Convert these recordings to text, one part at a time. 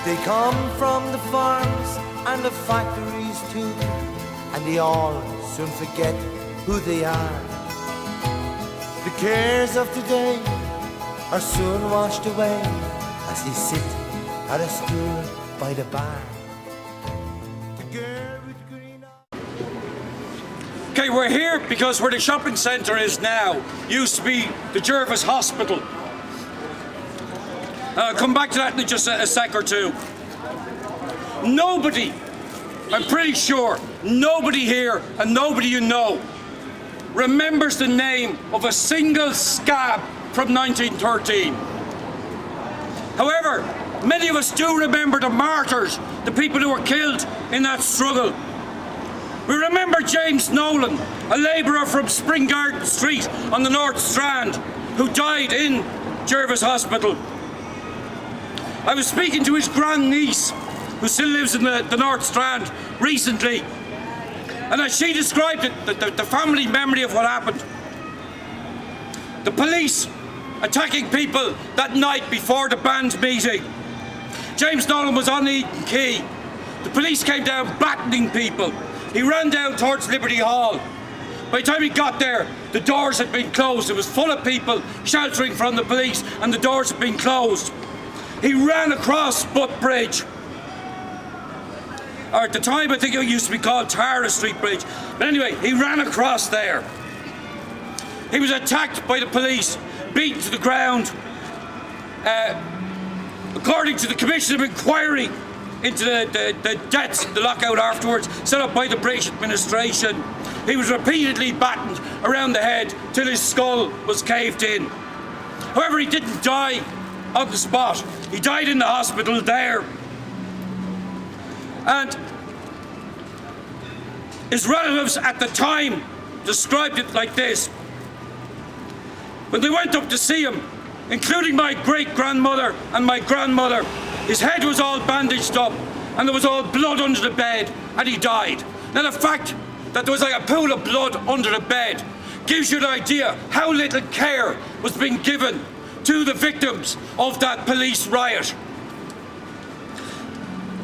They come from the farms and the factories too, and they all soon forget who they are. The cares of today are soon washed away as they sit at a stool by the bar. The girl with green eyes. Okay, we're here because where the shopping centre is now used to be the Jervis Hospital. Come back to that in just a sec or two. Nobody, I'm pretty sure, nobody here and nobody you know remembers the name of a single scab from 1913. However, many of us do remember the martyrs, the people who were killed in that struggle. We remember James Nolan, a labourer from Spring Garden Street on the North Strand, who died in Jervis Hospital. I was speaking to his grandniece, who still lives in the North Strand, recently, and as she described it, the family memory of what happened. The police attacking people that night before the band meeting. James Nolan was on Eden Quay. The police came down battening people. He ran down towards Liberty Hall. By the time he got there, the doors had been closed. It was full of people sheltering from the police, and the doors had been closed. He ran across Butt Bridge. Or at the time, I think it used to be called Tara Street Bridge. But anyway, he ran across there. He was attacked by the police, beaten to the ground. According to the Commission of Inquiry into the deaths, the lockout afterwards, set up by the British administration, he was repeatedly battened around the head till his skull was caved in. However, he didn't die on the spot. He died in the hospital there. And his relatives at the time described it like this. When they went up to see him, including my great-grandmother and my grandmother, his head was all bandaged up and there was all blood under the bed and he died. Now the fact that there was like a pool of blood under the bed gives you an idea how little care was being given to the victims of that police riot.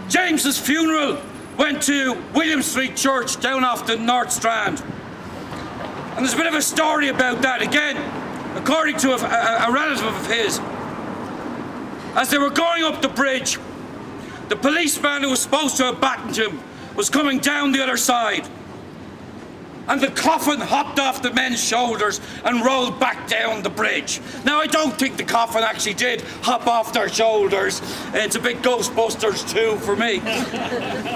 James's funeral went to William Street Church down off the North Strand. And there's a bit of a story about that. Again, according to a relative of his, as they were going up the bridge, the policeman who was supposed to have battened him was coming down the other side. And the coffin hopped off the men's shoulders and rolled back down the bridge. Now, I don't think the coffin actually did hop off their shoulders. It's a bit Ghostbusters 2 for me.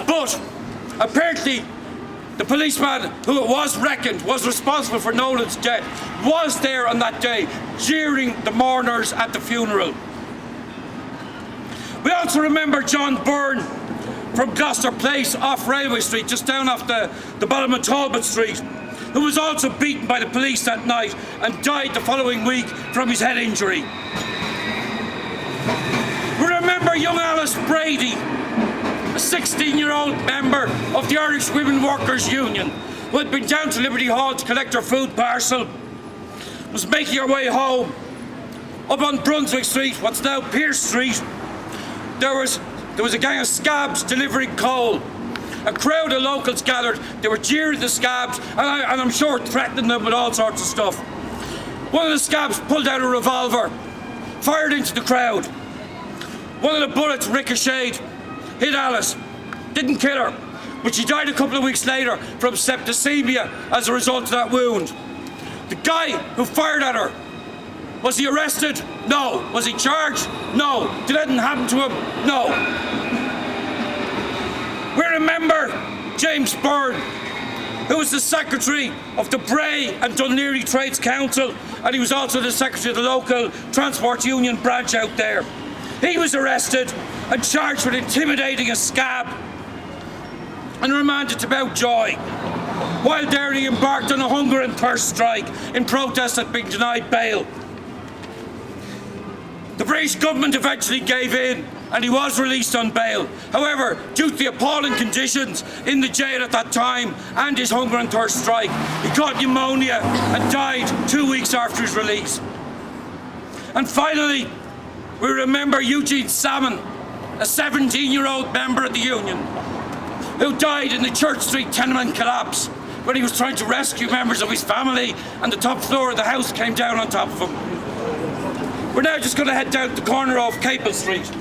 But apparently, the policeman who it was reckoned was responsible for Nolan's death was there on that day, jeering the mourners at the funeral. We also remember John Byrne from Gloucester Place off Railway Street, just down off the bottom of Talbot Street, who was also beaten by the police that night and died the following week from his head injury. We remember young Alice Brady, a 16-year-old member of the Irish Women Workers Union, who had been down to Liberty Hall to collect her food parcel, was making her way home. Up on Brunswick Street, what's now Pierce Street, there was a gang of scabs delivering coal. A crowd of locals gathered. They were jeering the scabs, and I'm sure threatening them with all sorts of stuff. One of the scabs pulled out a revolver, fired into the crowd. One of the bullets ricocheted, hit Alice. Didn't kill her, but she died a couple of weeks later from septicemia as a result of that wound. The guy who fired at her, was he arrested? No. Was he charged? No. Did anything happen to him? No. We remember James Byrne, who was the secretary of the Bray and Dunleary Trades Council, and he was also the secretary of the local transport union branch out there. He was arrested and charged with intimidating a scab and remanded to Mountjoy. While there, he embarked on a hunger and thirst strike in protest at being denied bail. The British government eventually gave in and he was released on bail. However, due to the appalling conditions in the jail at that time and his hunger and thirst strike, he caught pneumonia and died 2 weeks after his release. And finally, we remember Eugene Salmon, a 17-year-old member of the union, who died in the Church Street tenement collapse when he was trying to rescue members of his family and the top floor of the house came down on top of him. We're now just going to head down the corner of Capel Street